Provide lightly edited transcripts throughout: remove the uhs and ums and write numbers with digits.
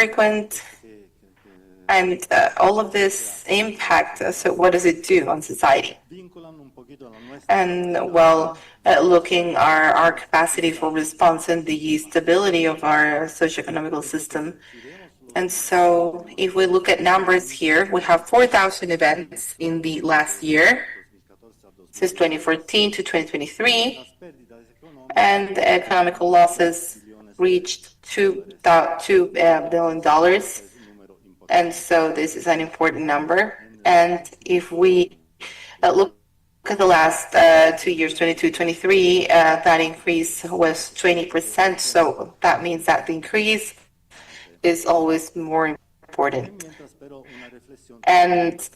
frequent, and all of this impact. So what does it do on society? And well, looking our capacity for response and the stability of our socioeconomic system. And so if we look at numbers here, we have 4,000 events in the last year, since 2014 to 2023, and the economical losses reached $2 billion. And so this is an important number. And if we look at the last 2 years, 22, 23, that increase was 20%. So that means that the increase is always more important. And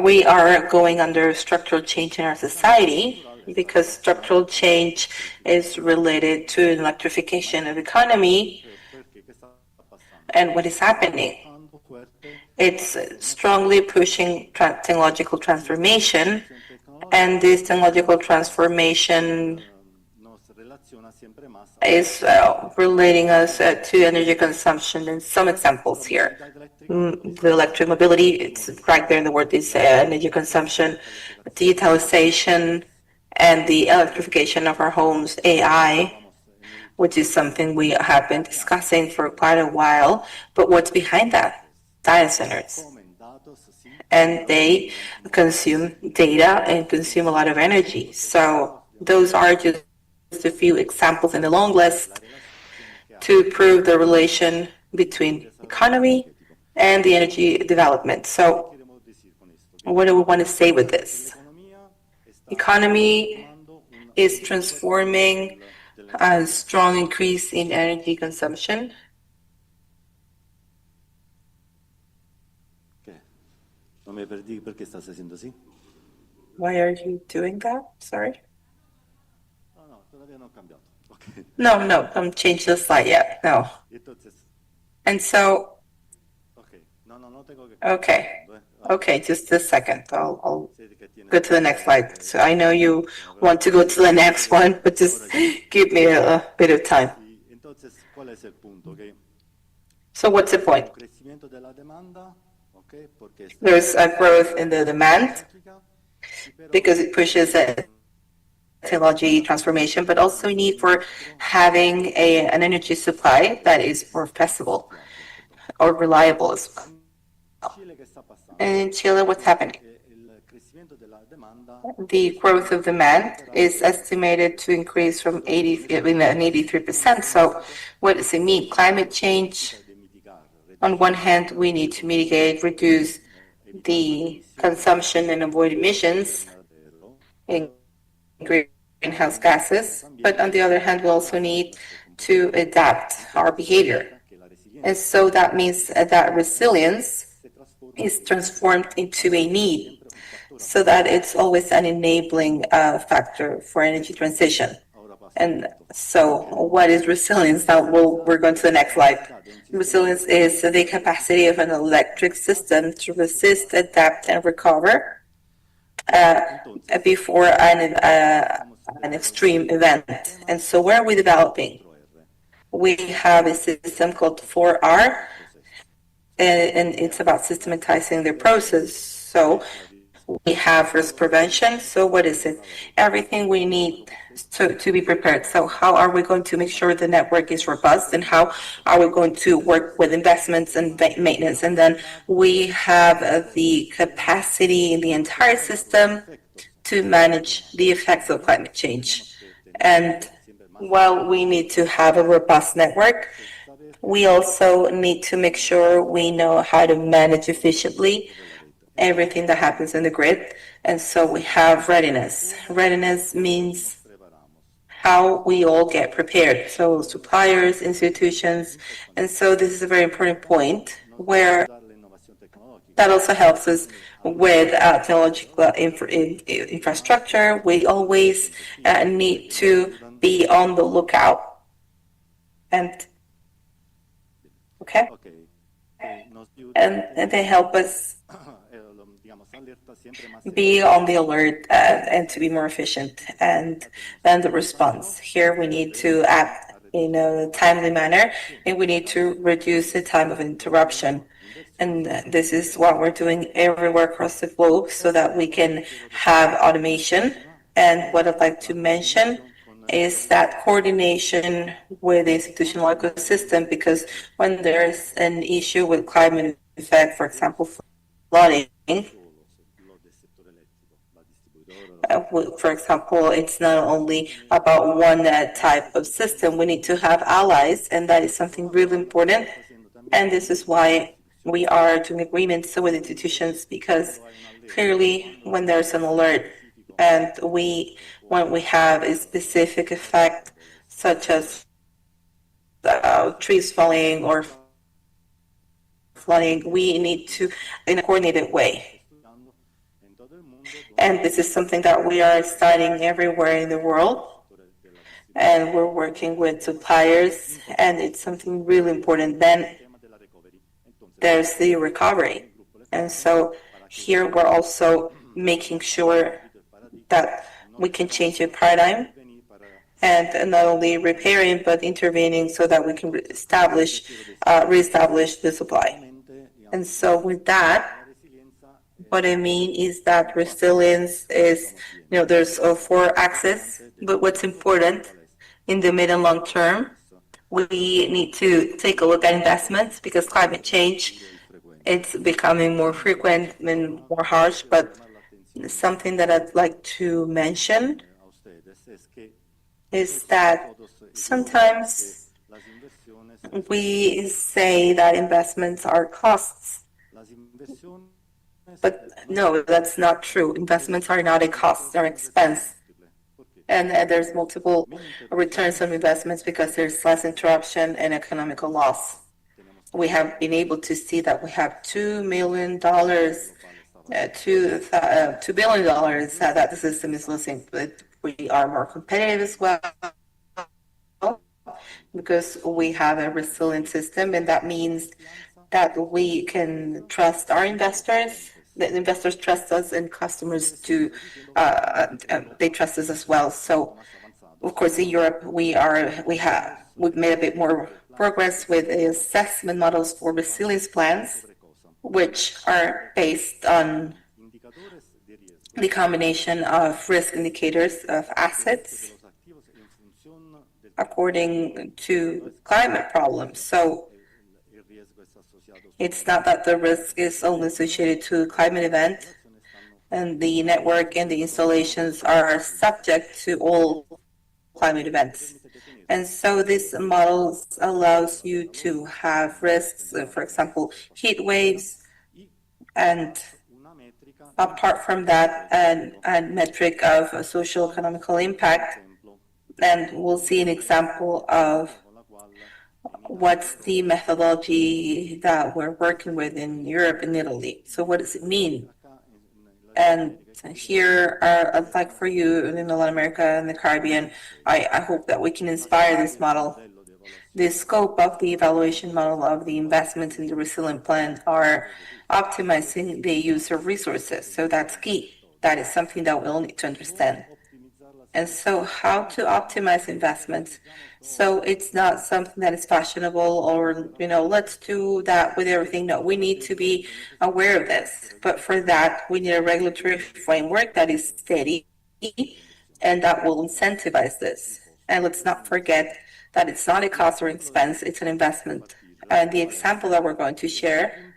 we are going under structural change in our society, because structural change is related to electrification of the economy. And what is happening? It's strongly pushing technological transformation, and this technological transformation is relating us to energy consumption. And some examples here. The electric mobility, it's right there in the word, is energy consumption, digitalization, and the electrification of our homes, AI, which is something we have been discussing for quite a while. But what's behind that? Data centers. And they consume data and consume a lot of energy. So those are just a few examples in the long list to prove the relation between economy and the energy development. So what do we want to say with this? Economy is transforming a strong increase in energy consumption. Why are you doing that? Sorry. No, don't change the slide yet. No. And so, okay, just a second. I'll go to the next slide. So I know you want to go to the next one, but just give me a bit of time. So what's the point? There's a growth in the demand because it pushes technology transformation, but also a need for having an energy supply that is more feasible or reliable as well. And in Chile, what's happening? The growth of demand is estimated to increase from 83%. So what does it mean? Climate change, on one hand, we need to mitigate, reduce the consumption and avoid emissions in greenhouse gases, but on the other hand, we also need to adapt our behavior. And so that means that resilience is transformed into a need, so that it's always an enabling factor for energy transition. And so what is resilience? Now we're going to the next slide. Resilience is the capacity of an electric system to resist, adapt, and recover before an extreme event. And so where are we developing? We have a system called 4R, and it's about systematizing the process. So we have risk prevention. So what is it? Everything we need to be prepared. So how are we going to make sure the network is robust, and how are we going to work with investments and maintenance? And then we have the capacity in the entire system to manage the effects of climate change. And while we need to have a robust network, we also need to make sure we know how to manage efficiently everything that happens in the grid. And so we have readiness. Readiness means how we all get prepared. So suppliers, institutions. And so this is a very important point where that also helps us with technological infrastructure. We always need to be on the lookout. And and they help us be on the alert and to be more efficient. And then the response. Here we need to act in a timely manner, and we need to reduce the time of interruption. And this is what we're doing everywhere across the globe so that we can have automation. And what I'd like to mention is that coordination with the institutional ecosystem, because when there's an issue with climate effect, for example, flooding, for example, it's not only about one type of system. We need to have allies, and that is something really important. And this is why we are doing agreements with institutions, because clearly when there's an alert and when we have a specific effect, such as trees falling or flooding, we need to in a coordinated way. And this is something that we are studying everywhere in the world. And we're working with suppliers, and it's something really important. Then there's the recovery. And so here we're also making sure that we can change the paradigm and not only repairing but intervening so that we can reestablish the supply. And so with that, what I mean is that resilience is, there's 4 axes, but what's important in the mid and long term, we need to take a look at investments, because climate change, it's becoming more frequent and more harsh. But something that I'd like to mention is that sometimes we say that investments are costs, but no, that's not true. Investments are not a cost, they're expense. And there's multiple returns on investments because there's less interruption and economical loss. We have been able to see that we have $2 million, $2 billion that the system is losing, but we are more competitive as well because we have a resilient system, and that means that we can trust our investors. The investors trust us, and customers do. They trust us as well. So, of course, in Europe, we've made a bit more progress with assessment models for resilience plans, which are based on the combination of risk indicators of assets according to climate problems. So it's not that the risk is only associated to a climate event, and the network and the installations are subject to all climate events. And so this model allows you to have risks, for example, heat waves, and apart from that, a metric of social economical impact. And we'll see an example of what's the methodology that we're working with in Europe and Italy. So what does it mean? And here, I'd like for you in Latin America and the Caribbean, I hope that we can inspire this model. The scope of the evaluation model of the investments in the resilient plan are optimizing the use of resources. So that's key. That is something that we'll need to understand. And so how to optimize investments? So it's not something that is fashionable or, let's do that with everything. No, we need to be aware of this. But for that, we need a regulatory framework that is steady and that will incentivize this. And let's not forget that it's not a cost or expense, it's an investment. And the example that we're going to share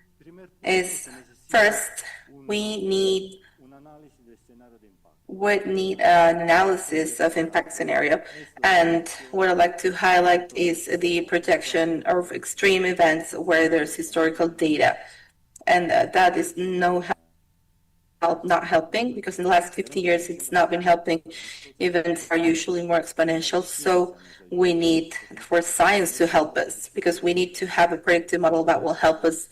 is, first, we need an analysis of impact scenario. And what I'd like to highlight is the projection of extreme events where there's historical data. And that is not helping, because in the last 50 years it's not been helping. Events are usually more exponential. So we need for science to help us, because we need to have a predictive model that will help us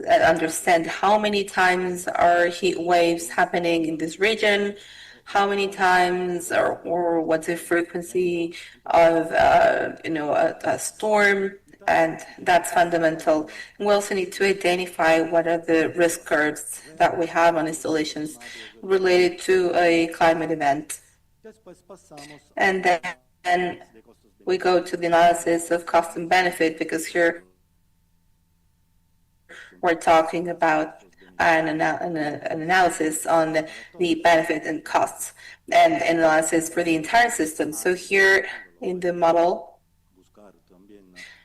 understand how many times are heat waves happening in this region, how many times or what's the frequency of a storm, and that's fundamental. We also need to identify what are the risk curves that we have on installations related to a climate event. And then we go to the analysis of cost and benefit, because here we're talking about an analysis on the benefit and costs and analysis for the entire system. So here in the model,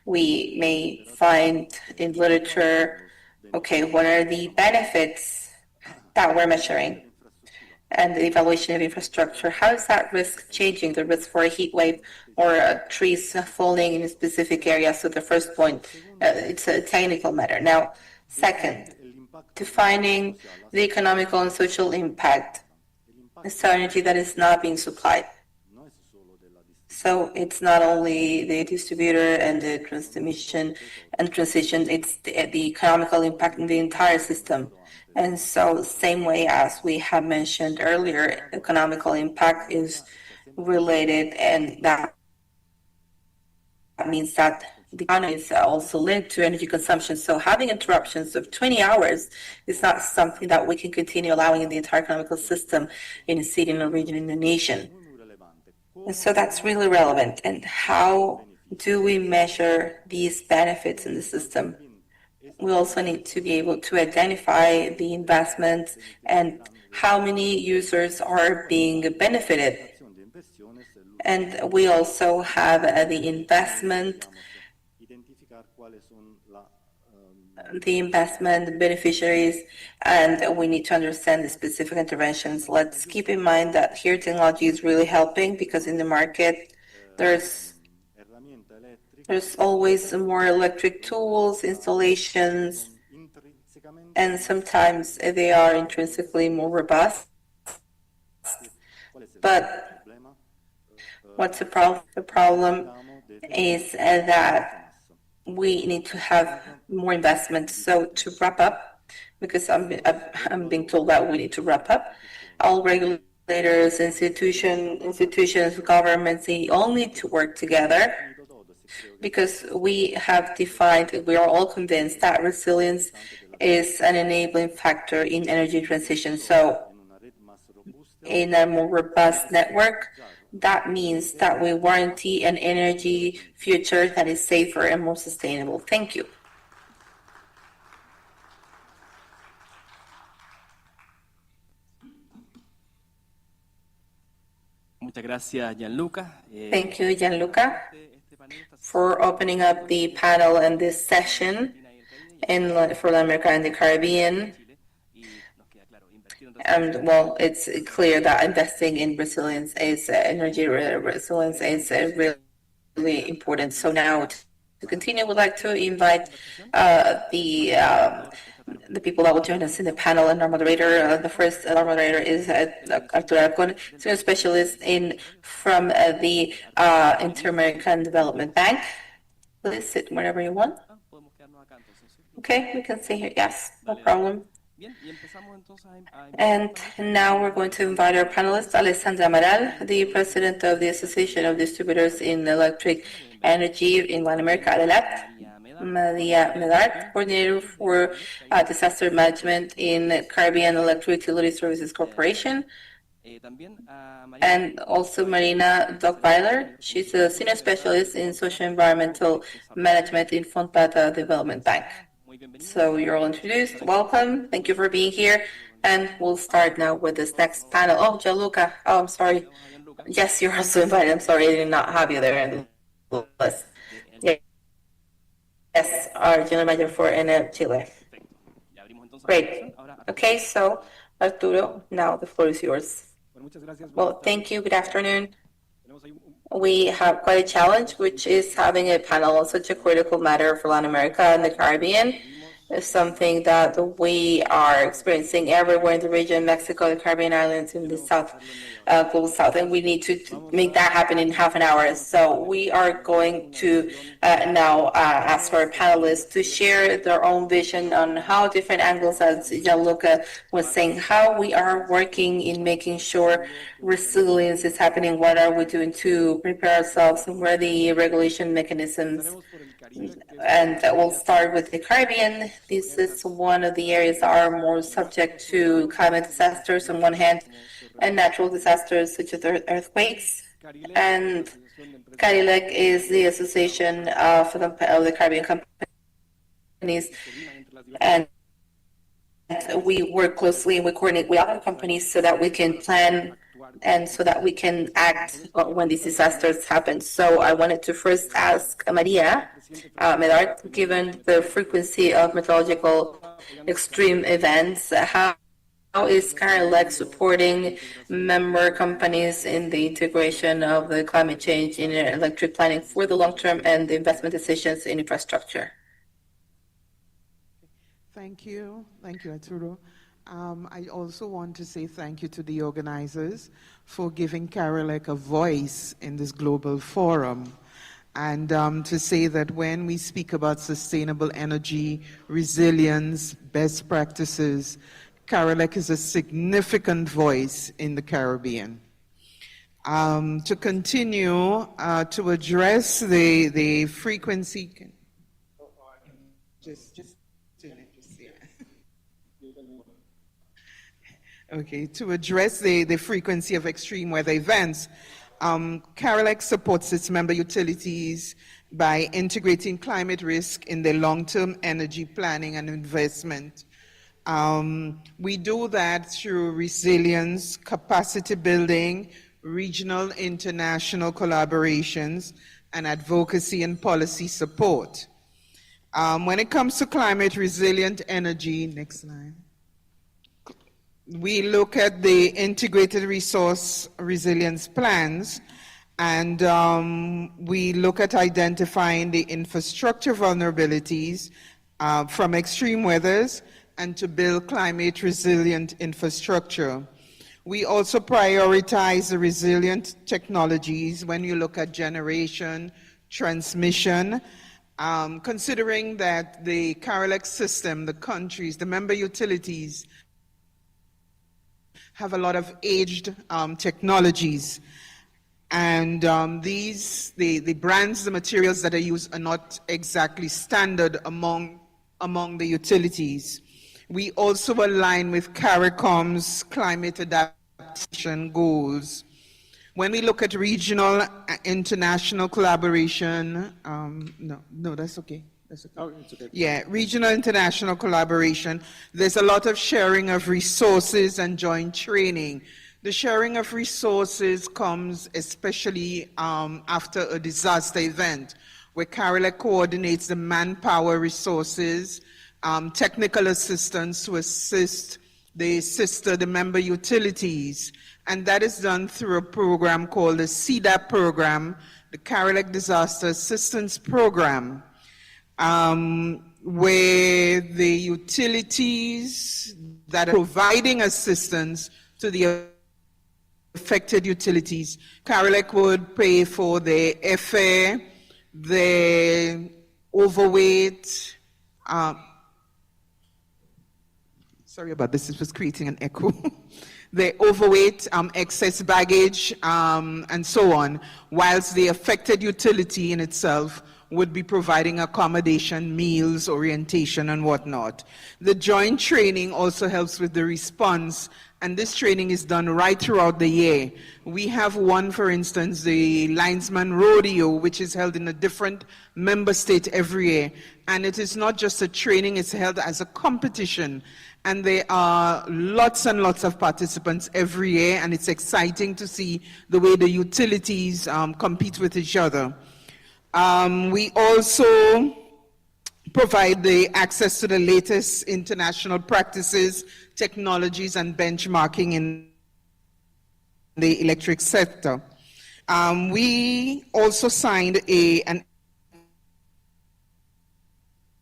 we may find in literature, okay, what are the benefits that we're measuring? And the evaluation of infrastructure, how is that risk changing, the risk for a heat wave or trees falling in a specific area? So the first point, it's a technical matter. Now, second, defining the economical and social impact. It's energy that is not being supplied. So it's not only the distributor and the transmission and transition, it's the economical impact in the entire system. And so same way as we have mentioned earlier, economical impact is related, and that means that the economy is also linked to energy consumption. So having interruptions of 20 hours is not something that we can continue allowing in the entire economical system in a city, in a region, in a nation. And so that's really relevant. And how do we measure these benefits in the system? We also need to be able to identify the investments and how many users are being benefited. And we also have the investment beneficiaries, and we need to understand the specific interventions. Let's keep in mind that here technology is really helping, because in the market there's always more electric tools, installations, and sometimes they are intrinsically more robust. But what's the problem? The problem is that we need to have more investment. So to wrap up, because I'm being told that we need to wrap up, all regulators, institutions, governments, they all need to work together, because we have defined, we are all convinced that resilience is an enabling factor in energy transition. So in a more robust network, that means that we warranty an energy future that is safer and more sustainable. Thank you. Thank you, Gianluca, for opening up the panel and this session for Latin America and the Caribbean. And well, it's clear that investing in resilience is energy resilience is really important. So now to continue, we'd like to invite the people that will join us in the panel, and our moderator. The first moderator is Arturo Arcon, senior specialist from the Inter-American Development Bank. Please sit wherever you want. Okay, we can stay here. Yes, no problem. And now we're going to invite our panelist, Alessandra Amaral, the president of the Association of Distributors in Electric Energy in Latin America, LAC, Maria Medard, coordinator for disaster management in Caribbean Electric Utility Services Corporation, and also Marina Dockweiler. She's a senior specialist in social environmental management in Fontplata Development Bank. So you're all introduced. Welcome. Thank you for being here. And we'll start now with this next panel. Oh, Gianluca. Oh, I'm sorry. Yes, you're also invited. I'm sorry I did not have you there in the list. Yes, our General Manager for Enel Chile. Great. Okay, so Arturo, now the floor is yours. Well, thank you. Good afternoon. We have quite a challenge, which is having a panel on such a critical matter for Latin America and the Caribbean. It's something that we are experiencing everywhere in the region, Mexico, the Caribbean islands, in the South, global South, and we need to make that happen in half an hour. So we are going to now ask our panelists to share their own vision on how different angles, as Gianluca was saying, how we are working in making sure resilience is happening, what are we doing to prepare ourselves, and where are the regulation mechanisms. And we'll start with the Caribbean. This is one of the areas that are more subject to climate disasters on one hand, and natural disasters such as earthquakes. And CARILEC is the Association of the Caribbean Companies, and we work closely and we coordinate with other companies so that we can plan and so that we can act when these disasters happen. So I wanted to first ask Maria Medard, given the frequency of meteorological extreme events, how is CARILEC supporting member companies in the integration of the climate change in electric planning for the long term and the investment decisions in infrastructure? Thank you, Arturo. I also want to say thank you to the organizers for giving CARILEC a voice in this global forum. And to say that when we speak about sustainable energy, resilience, best practices, CARILEC is a significant voice in the Caribbean. To continue to address the frequency, okay, to address the frequency of extreme weather events, CARILEC supports its member utilities by integrating climate risk in their long-term energy planning and investment. We do that through resilience, capacity building, regional international collaborations, and advocacy and policy support. When it comes to climate resilient energy, next slide, we look at the integrated resource resilience plans, and we look at identifying the infrastructure vulnerabilities from extreme weathers and to build climate resilient infrastructure. We also prioritize the resilient technologies when you look at generation, transmission, considering that the CARILEC system, the countries, the member utilities have a lot of aged technologies. And the brands, the materials that are used are not exactly standard among the utilities. We also align with CARICOM's climate adaptation goals. When we look at regional international collaboration, no, that's okay. That's okay. Oh, it's okay. Yeah, regional international collaboration, there's a lot of sharing of resources and joint training. The sharing of resources comes especially after a disaster event, where CARILEC coordinates the manpower resources, technical assistance to assist the member utilities. And that is done through a program called the CDAP program, the CARILEC Disaster Assistance Program, where the utilities that are providing assistance to the affected utilities, CARILEC would pay for their airfare, their overweight, sorry about this, it was creating an echo. The overweight, excess baggage, and so on, whilst the affected utility in itself would be providing accommodation, meals, orientation, and whatnot. The joint training also helps with the response, and this training is done right throughout the year. We have one, for instance, the Linesman Rodeo, which is held in a different member state every year, and it is not just a training, it's held as a competition. And there are lots and lots of participants every year, and it's exciting to see the way the utilities compete with each other. We also provide the access to the latest international practices, technologies, and benchmarking in the electric sector. We also signed an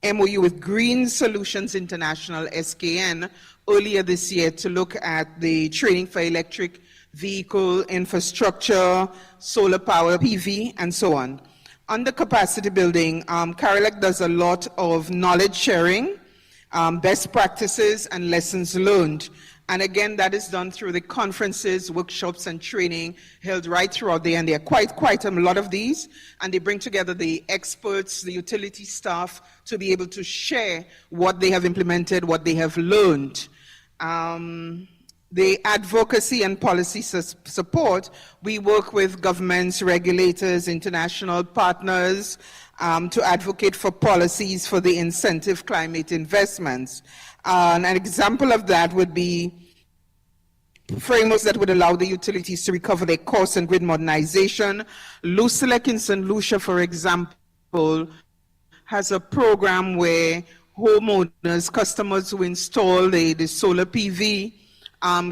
MOU with Green Solutions International, SKN, earlier this year to look at the training for electric vehicle infrastructure, solar power, PV, and so on. Under capacity building, CARILEC does a lot of knowledge sharing, best practices, and lessons learned. And again, that is done through the conferences, workshops, and training held right throughout the year. And there are quite a lot of these. And they bring together the experts, the utility staff, to be able to share what they have implemented, what they have learned. the advocacy and policy support, we work with governments, regulators, international partners to advocate for policies for the incentive climate investments. An example of that would be frameworks that would allow the utilities to recover their costs and grid modernization. LAC in St. Lucia, for example, has a program where homeowners, customers who install the solar PV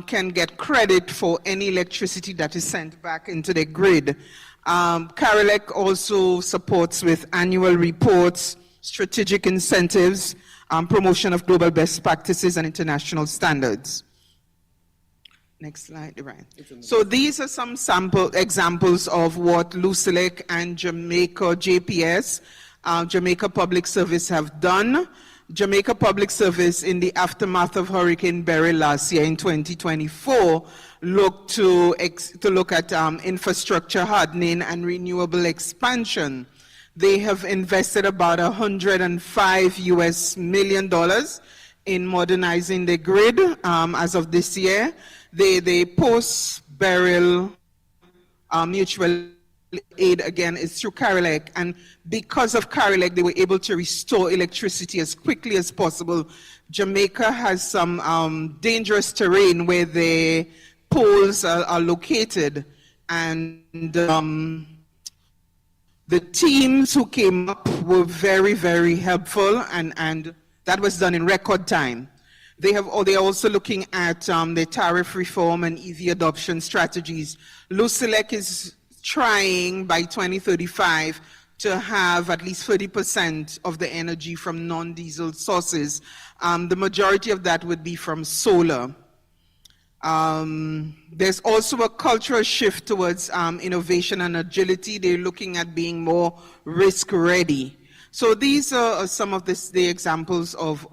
can get credit for any electricity that is sent back into the grid. LAC also supports with annual reports, strategic incentives, promotion of global best practices and international standards. Next slide, right. So these are some sample examples of what LAC and Jamaica JPS, Jamaica Public Service, have done. Jamaica Public Service, in the aftermath of Hurricane Beryl last year in 2024, looked to look at infrastructure hardening and renewable expansion. They have invested about $105 million in modernizing the grid as of this year. The post-Beryl mutual aid, again, is through LAC, and because of LAC, they were able to restore electricity as quickly as possible. Jamaica has some dangerous terrain where the poles are located, and the teams who came up were very, very helpful, and that was done in record time. They're also looking at the tariff reform and EV adoption strategies. LAC is trying by 2035 to have at least 30% of the energy from non-diesel sources. The majority of that would be from solar. There's also a cultural shift towards innovation and agility. They're looking at being more risk ready. So these are some of the examples of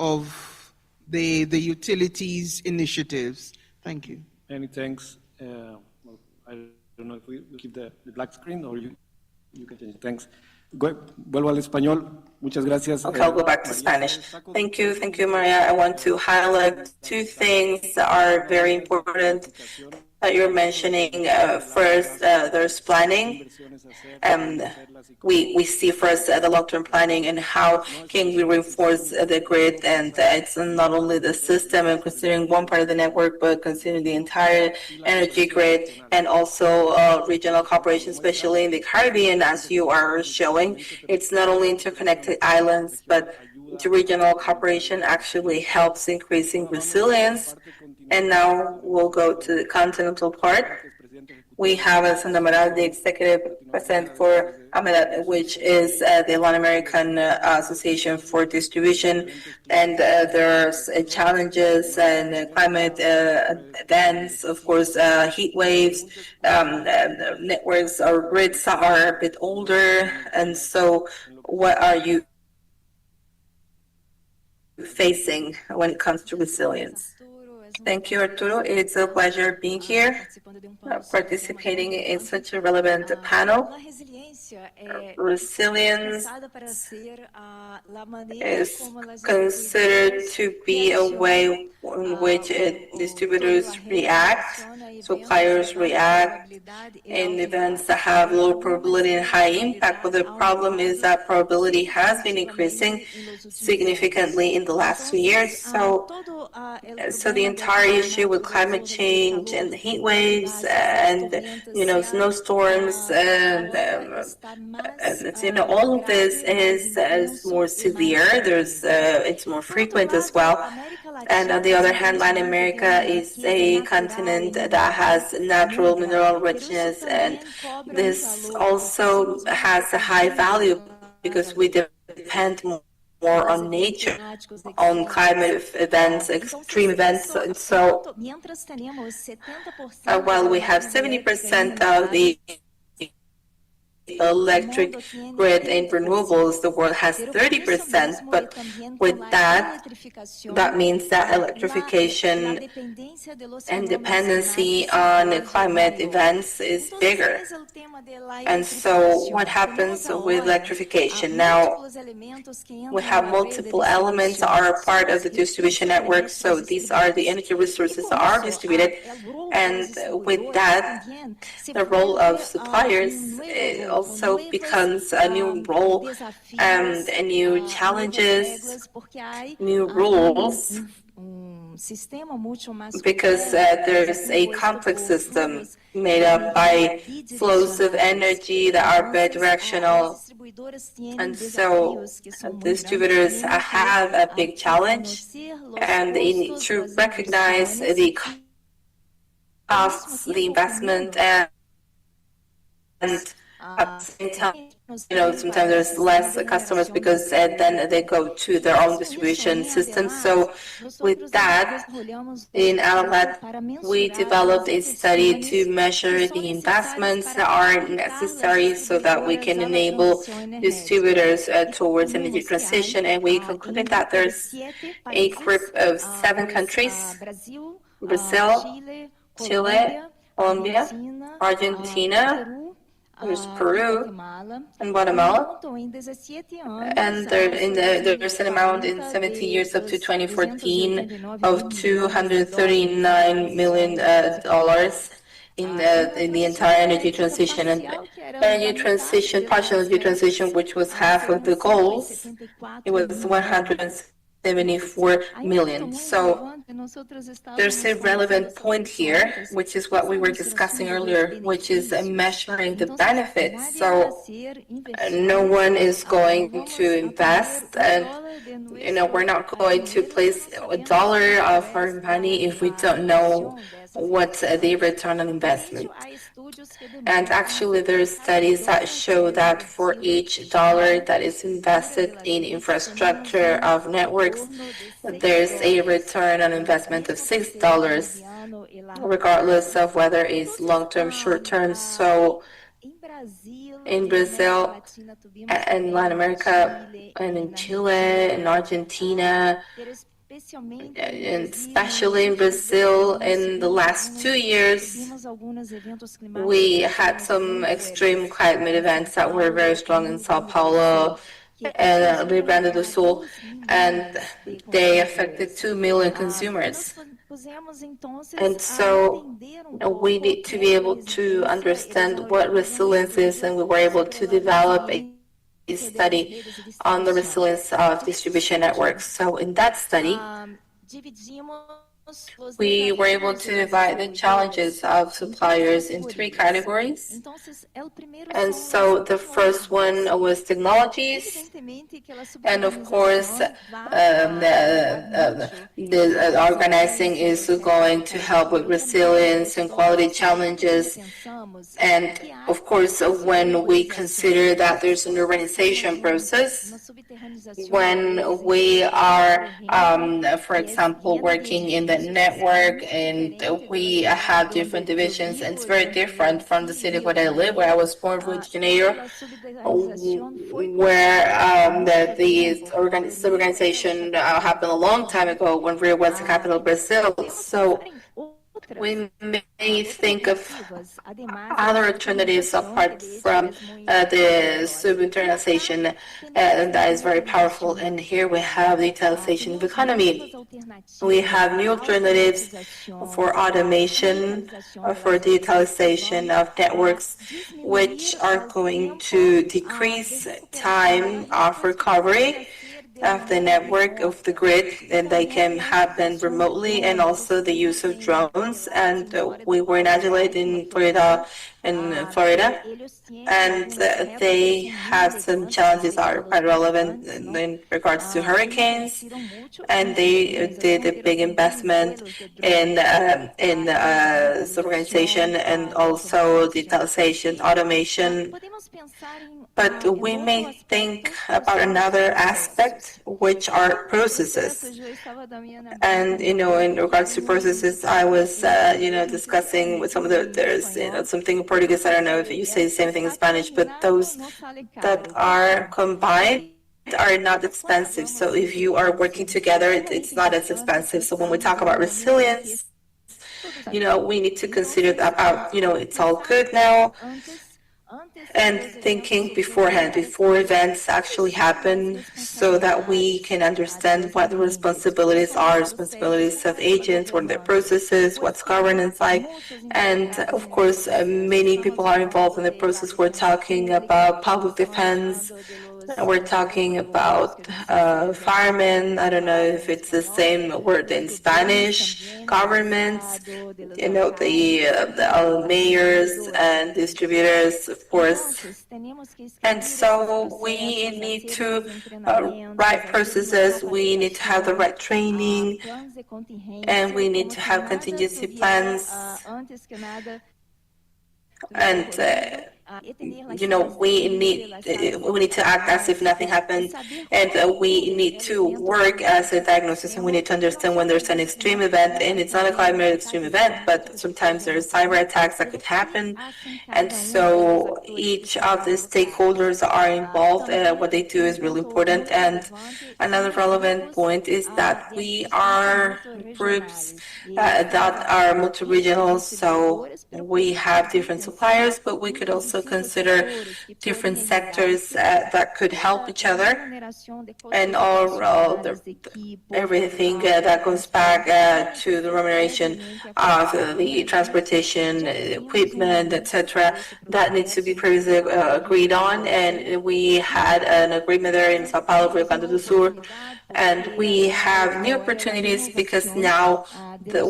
the utilities initiatives. Thank you. Many thanks. Well, I don't know if we keep the black screen or you can change it. Thanks. Vuelvo al español. Muchas gracias. Okay, I'll go back to Spanish. Thank you, Maria. I want to highlight two things that are very important that you're mentioning. First, there's planning. We see first the long-term planning and how can we reinforce the grid, and it's not only the system and considering one part of the network, but considering the entire energy grid, and also regional cooperation, especially in the Caribbean, as you are showing. It's not only interconnected islands, but the regional cooperation actually helps increasing resilience. And now we'll go to the continental part. We have Sandra Amaral, the executive president for AMEDAT, which is the Latin American Association for Distribution. And there's challenges and climate events, of course, heat waves, networks or grids are a bit older. And so what are you facing when it comes to resilience? Thank you, Arturo. It's a pleasure being here, participating in such a relevant panel. Resilience is considered to be a way in which distributors react, suppliers react in events that have low probability and high impact. But the problem is that probability has been increasing significantly in the last 2 years. So the entire issue with climate change and the heat waves and snowstorms and all of this is more severe. It's more frequent as well. And on the other hand, Latin America is a continent that has natural mineral richness, and this also has a high value because we depend more on nature, on climate events, extreme events. And so while we have 70% of the electric grid and renewables, the world has 30%, but with that, that means that electrification and dependency on climate events is bigger. And so what happens with electrification? Now, we have multiple elements that are part of the distribution network. So these are the energy resources that are distributed. And with that, the role of suppliers also becomes a new role and new challenges, new rules, because there's a complex system made up by flows of energy that are bidirectional. And so distributors have a big challenge, and they need to recognize the costs, the investment, and at the same time, sometimes there's less customers because then they go to their own distribution system. So with that, in our lab, we developed a study to measure the investments that are necessary so that we can enable distributors towards energy transition. And we concluded that there's a group of 7 countries: Brazil, Chile, Colombia, Argentina, there's Peru and Guatemala, and there's an amount in 17 years up to 2014 of $239 million in the entire energy transition. And energy transition, partial energy transition, which was half of the goals, it was 174 million. So there's a relevant point here, which is what we were discussing earlier, which is measuring the benefits. So no one is going to invest, and we're not going to place $1 of our money if we don't know what's the return on investment. And actually, there are studies that show that for each dollar that is invested in infrastructure of networks, there's a return on investment of $6, regardless of whether it's long-term, short-term. So in Brazil and Latin America and in Chile and Argentina, and especially in Brazil, in the last 2 years, we had some extreme climate events that were very strong in Sao Paulo and Rio Grande do Sul, and they affected 2 million consumers. And so we need to be able to understand what resilience is, and we were able to develop a study on the resilience of distribution networks. So in that study, we were able to divide the challenges of suppliers in 3 categories. And so the first one was technologies. And of course, the organizing is going to help with resilience and quality challenges. And of course, when we consider that there's an urbanization process, when we are, for example, working in the network and we have different divisions, and it's very different from the city where I live, where I was born, Rio de Janeiro, where the organization happened a long time ago when Rio was the capital of Brazil. So we may think of other alternatives apart from the sub-internalization, and that is very powerful. And here we have the utilization of economy. We have new alternatives for automation, for digitalization of networks, which are going to decrease time of recovery of the network, of the grid, and they can happen remotely, and also the use of drones. And we were in Adelaide in Florida, and they have some challenges that are quite relevant in regards to hurricanes, and they did a big investment in organization and also digitalization, automation. But we may think about another aspect, which are processes. And, in regards to processes, I was, discussing with some of there's, something important Portuguese. I don't know if you say the same thing in Spanish, but those that are combined are not expensive. So if you are working together, it's not as expensive. So when we talk about resilience, we need to consider about, it's all good now, and thinking beforehand, before events actually happen, so that we can understand what the responsibilities are, responsibilities of agents, what are their processes, what's governance like. And of course, many people are involved in the process. We're talking about public defense, we're talking about firemen. I don't know if it's the same word in Spanish. Governments, the mayors and distributors, of course. And so we need to write processes. We need to have the right training, and we need to have contingency plans. And we need to act as if nothing happened, and we need to work as a diagnosis, and we need to understand when there's an extreme event, and it's not a climate extreme event, but sometimes there's cyber attacks that could happen, and so each of the stakeholders are involved. What they do is really important. And another relevant point is that we are groups that are multi-regional, so we have different suppliers, but we could also consider different sectors that could help each other, and everything that goes back to the remuneration of the transportation, equipment, etc. That needs to be previously agreed on, and we had an agreement there in Sao Paulo, Rio Grande do Sul, and we have new opportunities because now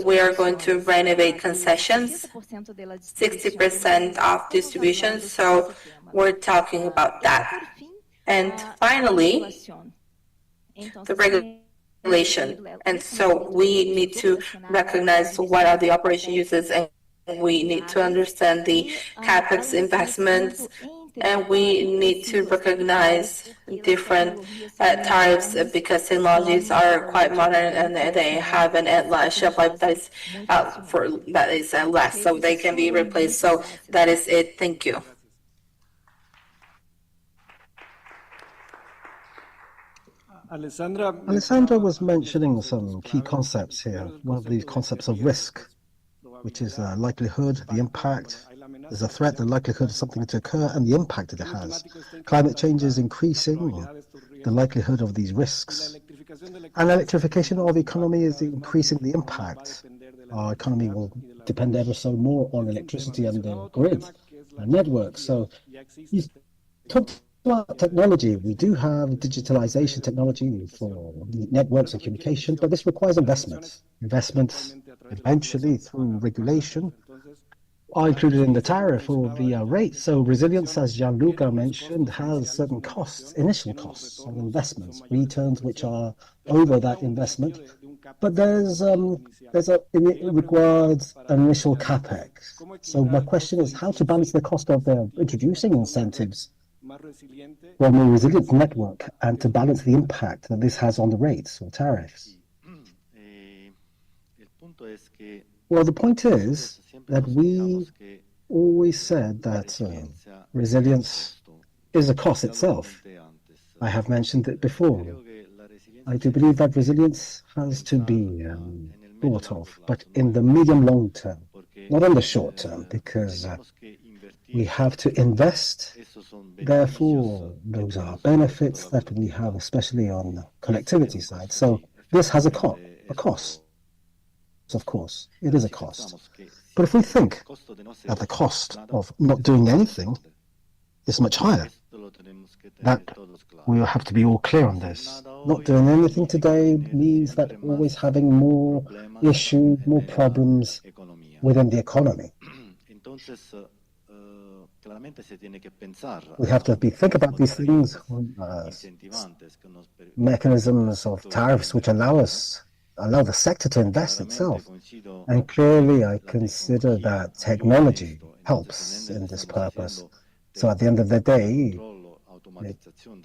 we are going to renovate concessions, 60% of distribution, so we're talking about that. And finally, the regulation. And so we need to recognize what are the operation uses, and we need to understand the CapEx investments, and we need to recognize different tariffs because technologies are quite modern and they have an shelf life that is less, so they can be replaced. So that is it. Thank you. Alessandra was mentioning some key concepts here. One of these concepts of risk, which is likelihood, the impact. There's a threat, the likelihood of something to occur, and the impact that it has. Climate change is increasing the likelihood of these risks. And electrification of the economy is increasing the impact. Our economy will depend ever so more on electricity and the grid and networks. So you talked about technology. We do have digitalization technology for networks and communication, but this requires investments. Investments eventually through regulation are included in the tariff or the rate. So resilience, as Gianluca mentioned, has certain costs, initial costs and investments, returns which are over that investment. But it requires initial capex. So my question is how to balance the cost of introducing incentives for a more resilient network and to balance the impact that this has on the rates or tariffs. Well, the point is that we always said that resilience is a cost itself. I have mentioned it before. I do believe that resilience has to be thought of, but in the medium-long term, not in the short term, because we have to invest. Therefore, those are benefits that we have, especially on the connectivity side. So this has a cost. Of course, it is a cost. But if we think that the cost of not doing anything is much higher, that we will have to be all clear on this. Not doing anything today means that always having more issues, more problems within the economy. We have to think about these things, mechanisms of tariffs which allow the sector to invest itself. And clearly, I consider that technology helps in this purpose. So at the end of the day,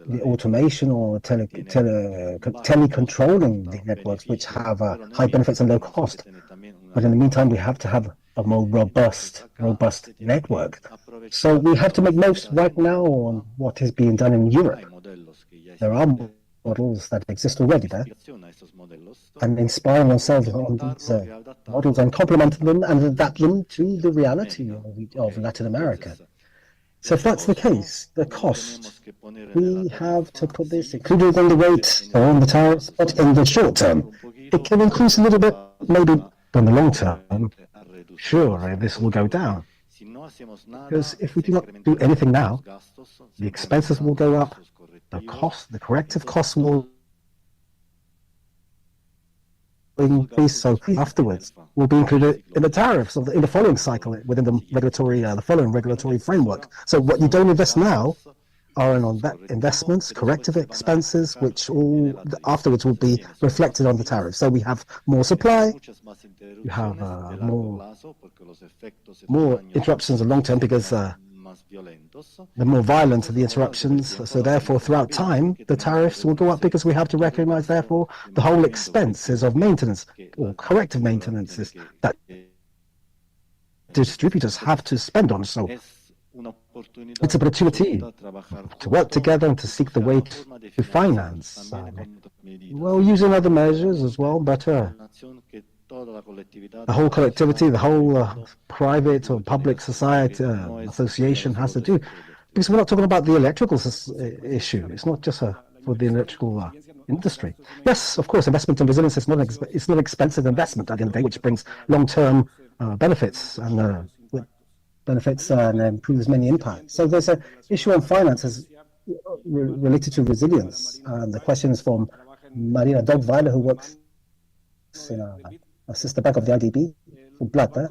the automation or telecontrolling the networks which have high benefits and low cost. But in the meantime, we have to have a more robust network. So we have to make most right now on what is being done in Europe. There are models that exist already there, and inspiring ourselves on these models and complementing them and adapt them to the reality of Latin America. So if that's the case, the cost, we have to put this included on the rate or on the tariffs, but in the short term, it can increase a little bit, maybe in the long term. Sure, this will go down. Because if we do not do anything now, the expenses will go up, the corrective costs will increase, so afterwards will be included in the tariffs in the following cycle within the following regulatory framework. So what you don't invest now are on investments, corrective expenses, which all afterwards will be reflected on the tariff. So we have more supply, you have more interruptions in the long term because the more violent the interruptions. So therefore, throughout time, the tariffs will go up because we have to recognize, therefore, the whole expenses of maintenance or corrective maintenances that distributors have to spend on. So it's an opportunity to work together and to seek the way to finance. Well, using other measures as well, but the whole collectivity, the whole private or public society association has to do, because we're not talking about the electrical issue. It's not just for the electrical industry. Yes, of course, investment in resilience is not it's not expensive investment at the end of the day, which brings long-term benefits and improves many impacts. So there's an issue on finances related to resilience. The question is from Marina Dogweiler, who works in a sister bank of the IDB, for Plata.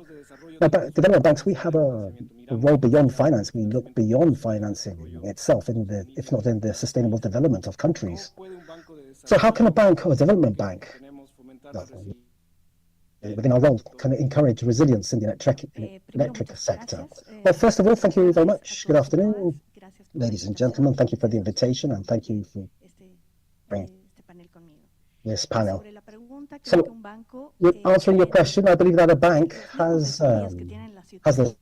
Now, development banks, we have a role beyond finance. We look beyond financing itself, if not in the sustainable development of countries. So how can a bank or a development bank, within our role, can encourage resilience in the electric sector? Well, first of all, thank you very much. Good afternoon, ladies and gentlemen. Thank you for the invitation and thank you for bringing this panel. So, answering your question, I believe that a bank has the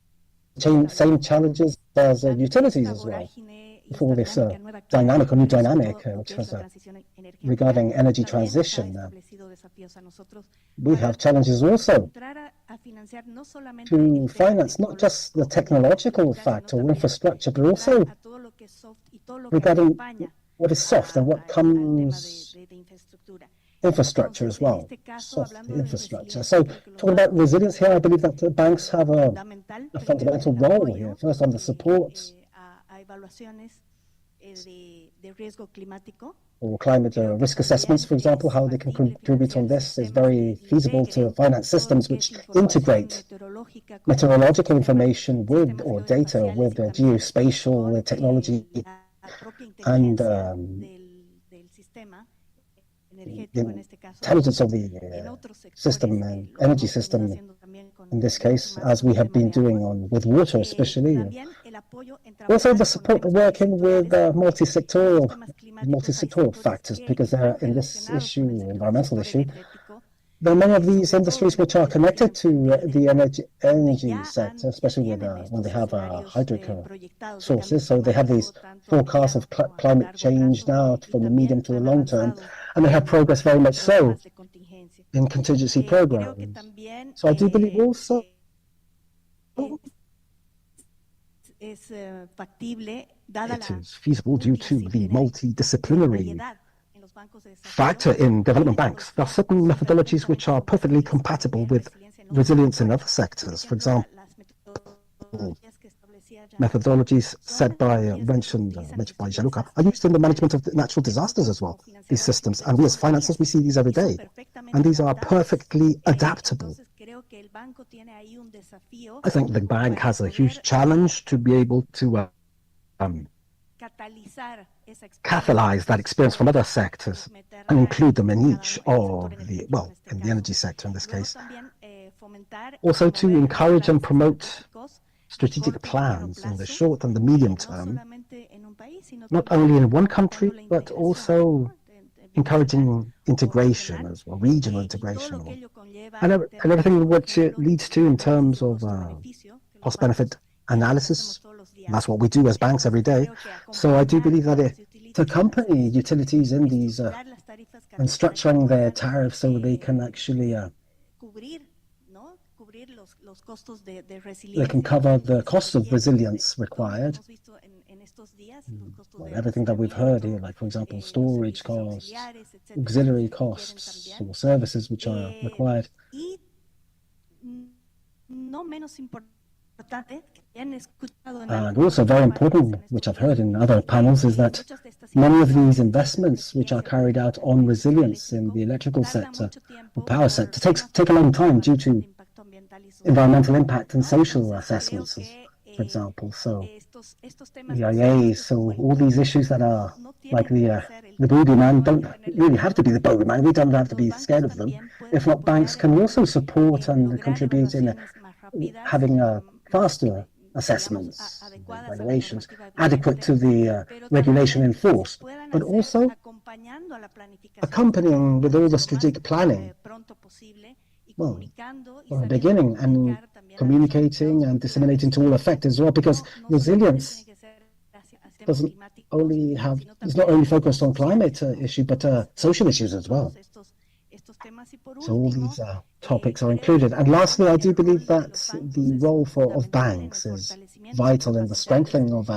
same challenges as utilities as well. For this new dynamic, which was regarding energy transition, we have challenges also to finance not just the technological factor or infrastructure, but also regarding what is soft and what comes infrastructure as well, soft infrastructure. So talking about resilience here, I believe that the banks have a fundamental role here. First on the support or climate risk assessments, for example, how they can contribute on this is very feasible to finance systems which integrate meteorological information with or data with geospatial technology and the intelligence of the system and energy system in this case, as we have been doing with water especially. Also the support working with multi-sectoral factors, because in this issue, environmental issue, there are many of these industries which are connected to the energy sector, especially when they have hydric sources. So they have these forecasts of climate change now from the medium to the long term, and they have progress very much so in contingency programs. So I do believe also it is feasible due to the multidisciplinary factor in development banks. There are certain methodologies which are perfectly compatible with resilience in other sectors. For example, methodologies mentioned by Gianluca are used in the management of natural disasters as well, these systems. And we as financiers, we see these every day. And these are perfectly adaptable. I think the bank has a huge challenge to be able to catalyze that experience from other sectors and include them in each of in the energy sector in this case. Also to encourage and promote strategic plans in the short and the medium term, not only in one country, but also encouraging integration as well, regional integration, and everything which it leads to in terms of cost-benefit analysis. That's what we do as banks every day. So I do believe that to accompany utilities in these and structuring their tariffs so they can actually they can cover the cost of resilience required. Well, everything that we've heard here, like for example, storage costs, auxiliary costs, or services which are required. And also very important, which I've heard in other panels, is that many of these investments which are carried out on resilience in the electrical sector or power sector take a long time due to environmental impact and social assessments, for example. So EIAs, so all these issues that are like the boogeyman don't really have to be the boogeyman. We don't have to be scared of them. If not, banks can also support and contribute in having faster assessments, valuations, adequate to the regulation in force, but also accompanying with all the strategic planning, well, from the beginning, and communicating and disseminating to all effect as well, because resilience is not only focused on climate issue, but social issues as well. So all these topics are included. And lastly, I do believe that the role of banks is vital in the strengthening of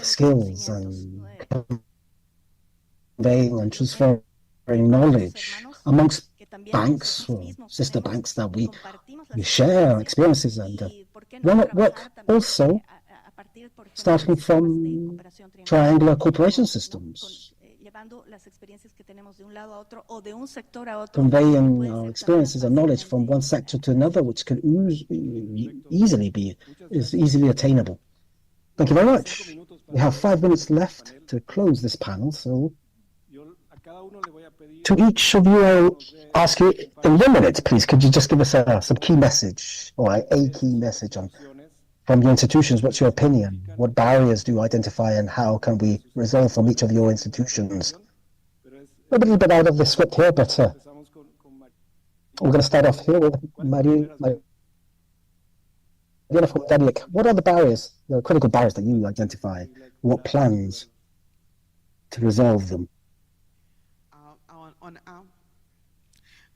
skills and conveying and transferring knowledge amongst banks or sister banks that we share experiences and run at work also, starting from triangular cooperation systems, conveying our experiences and knowledge from one sector to another, which can is easily attainable. Thank you very much. We have 5 minutes left to close this panel, so to each of you, I'll ask you in 1 minute, please, could you just give us some key message or a key message from your institutions? What's your opinion? What barriers do you identify and how can we resolve from each of your institutions? A little bit out of the script here, but we're going to start off here with Maria from DADIC. What are the barriers, the critical barriers that you identify? What plans to resolve them?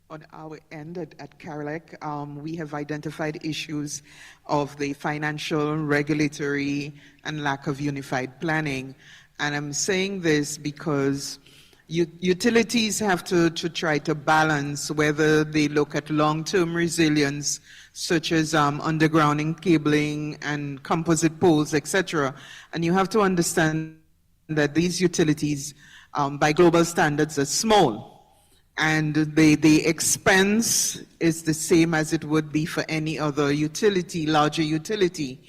On our end at CARELEC, we have identified issues of the financial, regulatory, and lack of unified planning. And I'm saying this because utilities have to try to balance whether they look at long-term resilience, such as undergrounding, cabling, and composite poles, etc. And you have to understand that these utilities, by global standards, are small. And the expense is the same as it would be for any other utility, larger utility.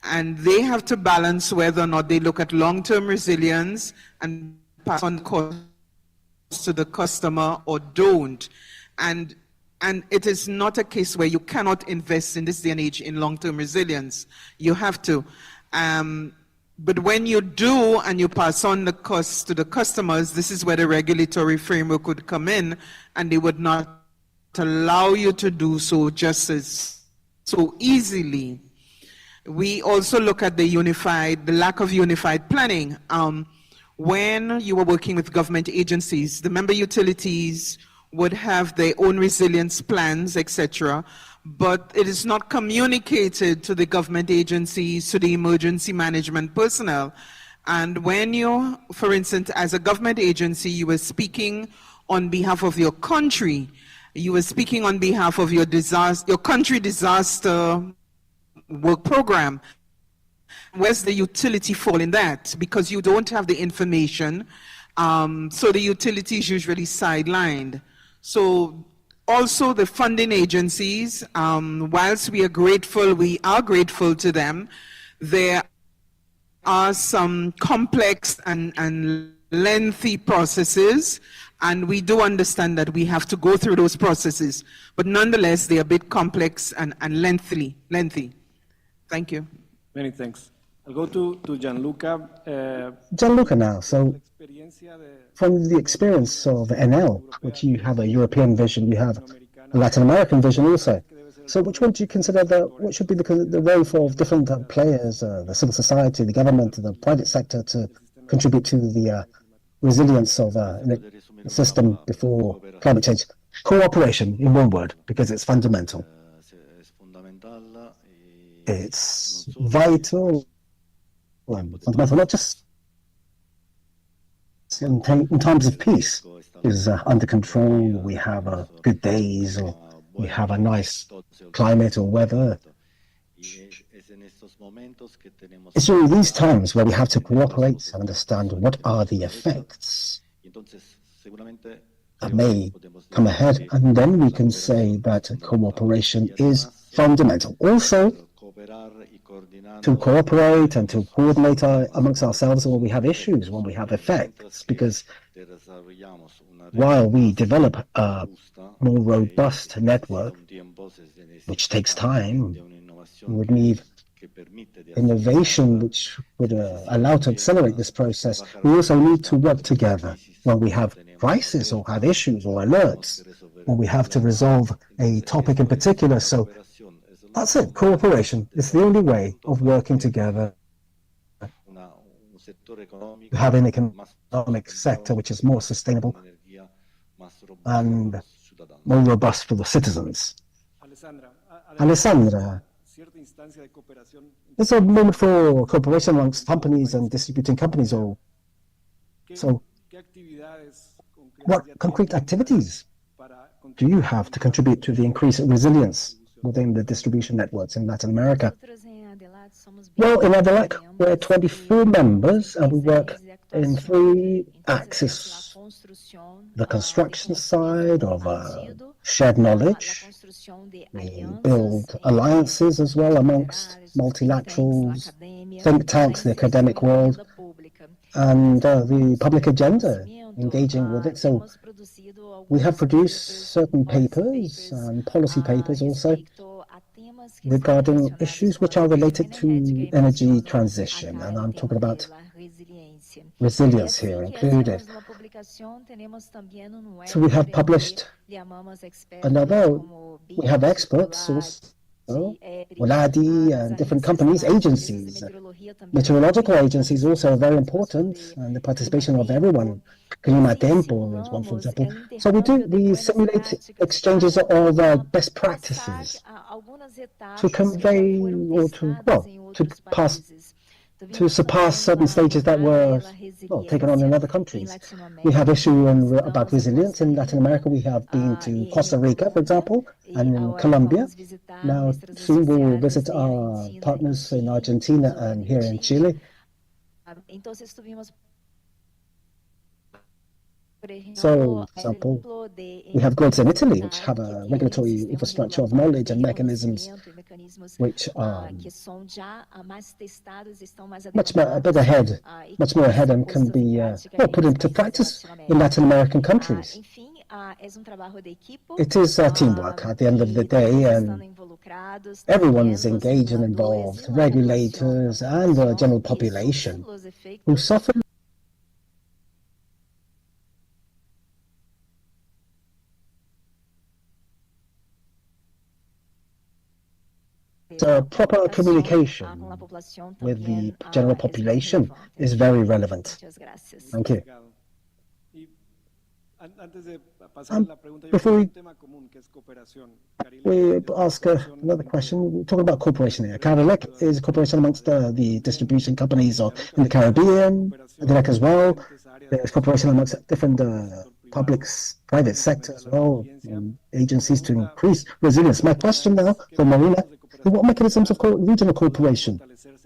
And they have to balance whether or not they look at long-term resilience and pass on costs to the customer or don't. And it is not a case where you cannot invest in this day and age in long-term resilience. You have to. But when you do and you pass on the costs to the customers, this is where the regulatory framework would come in, and they would not allow you to do so just so easily. We also look at the lack of unified planning. When you were working with government agencies, the member utilities would have their own resilience plans, etc., but it is not communicated to the government agencies, to the emergency management personnel. And when you, for instance, as a government agency, you were speaking on behalf of your country, you were speaking on behalf of your country disaster work program. Where's the utility fall in that? Because you don't have the information, so the utility is usually sidelined. So also the funding agencies, whilst we are grateful to them, there are some complex and lengthy processes, and we do understand that we have to go through those processes, but nonetheless they are a bit complex and lengthy. Thank you. Many thanks. I'll go to Gianluca. Gianluca now. So from the experience of NL, which you have a European vision, you have a Latin American vision also. So which one do you consider what should be the role for different players, the civil society, the government, the private sector to contribute to the resilience of the system before climate change? Cooperation, in one word, because it's fundamental. It's vital, fundamental, not just in times of peace is under control. We have good days, or we have a nice climate or weather. It's during these times where we have to cooperate and understand what are the effects that may come ahead, and then we can say that cooperation is fundamental. Also, to cooperate and to coordinate amongst ourselves when we have issues, when we have effects, because while we develop a more robust network, which takes time, we would need innovation which would allow to accelerate this process. We also need to work together when we have crises or have issues or alerts, when we have to resolve a topic in particular. So that's it, cooperation. It's the only way of working together to have an economic sector which is more sustainable and more robust for the citizens. Alessandra, there's a moment for cooperation amongst companies and distributing companies. So what concrete activities do you have to contribute to the increased resilience within the distribution networks in Latin America? Well, in LAC, we're 24 members and we work in 3 axes. The construction side of shared knowledge. We build alliances as well amongst multilaterals, think tanks, the academic world, and the public agenda, engaging with it. So we have produced certain papers and policy papers also regarding issues which are related to energy transition, and I'm talking about resilience here included. So we have published another, we have experts also, WLADI and different companies, agencies. Meteorological agencies also are very important, and the participation of everyone. Clima Tempo is one, for example. So we simulate exchanges of best practices to convey or to surpass certain stages that were taken on in other countries. We have issue about resilience in Latin America. We have been to Costa Rica, for example, and in Colombia. Now soon we will visit our partners in Argentina and here in Chile. So, for example, we have grids in Italy, which have a regulatory infrastructure of knowledge and mechanisms which are much more ahead and can be put into practice in Latin American countries. It is teamwork at the end of the day, and everyone's engaged and involved, regulators and the general population who suffer proper communication with the general population is very relevant. Thank you. Before we ask another question, we're talking about cooperation here. LAC is cooperation amongst the distribution companies in the Caribbean, LAC as well. There's cooperation amongst different private sector as well, agencies to increase resilience. My question now for Marina, what mechanisms of regional cooperation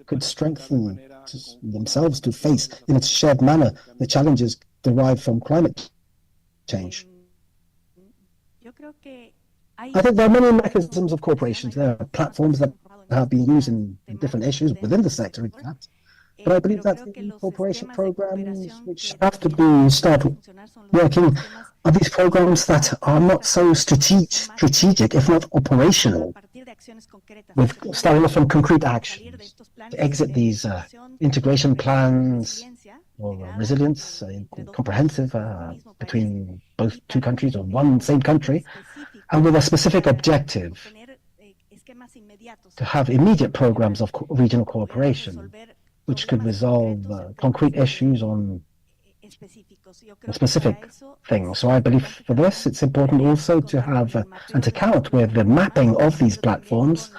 could strengthen themselves to face in its shared manner the challenges derived from climate change? I think there are many mechanisms of cooperation. There are platforms that have been used in different issues within the sector, in fact. But I believe that the cooperation programs which have to start working are these programs that are not so strategic, if not operational. with starting off from concrete actions to exit these integration plans or resilience, comprehensive between both two countries or one same country, and with a specific objective to have immediate programs of regional cooperation, which could resolve concrete issues on specific things. So I believe for this, it's important also to have and to count with the mapping of these platforms,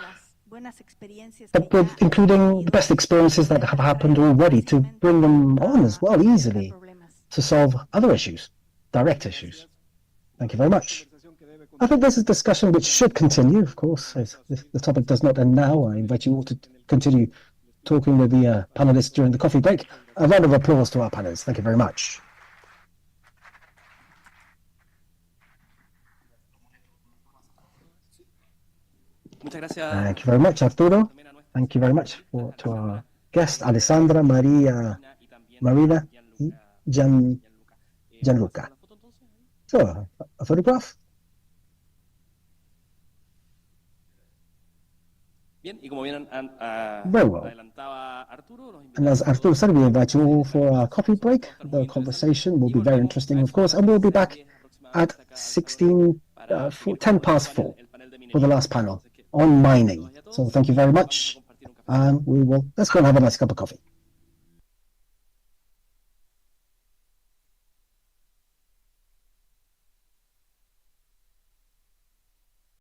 but with including the best experiences that have happened already to bring them on as well easily to solve other issues, direct issues. Thank you very much. I think this is a discussion which should continue, of course. The topic does not end now. I invite you all to continue talking with the panelists during the coffee break. A round of applause to our panelists. Thank you very much. Thank you very much, Arturo. Thank you very much to our guest, Alessandra, Maria, Marina, Gianluca. So, a photograph? Very well. And as Arturo said, we invite you all for our coffee break. The conversation will be very interesting, of course, and we'll be back at 10 past 4 for the last panel on mining. So thank you very much, and let's go and have a nice cup of coffee.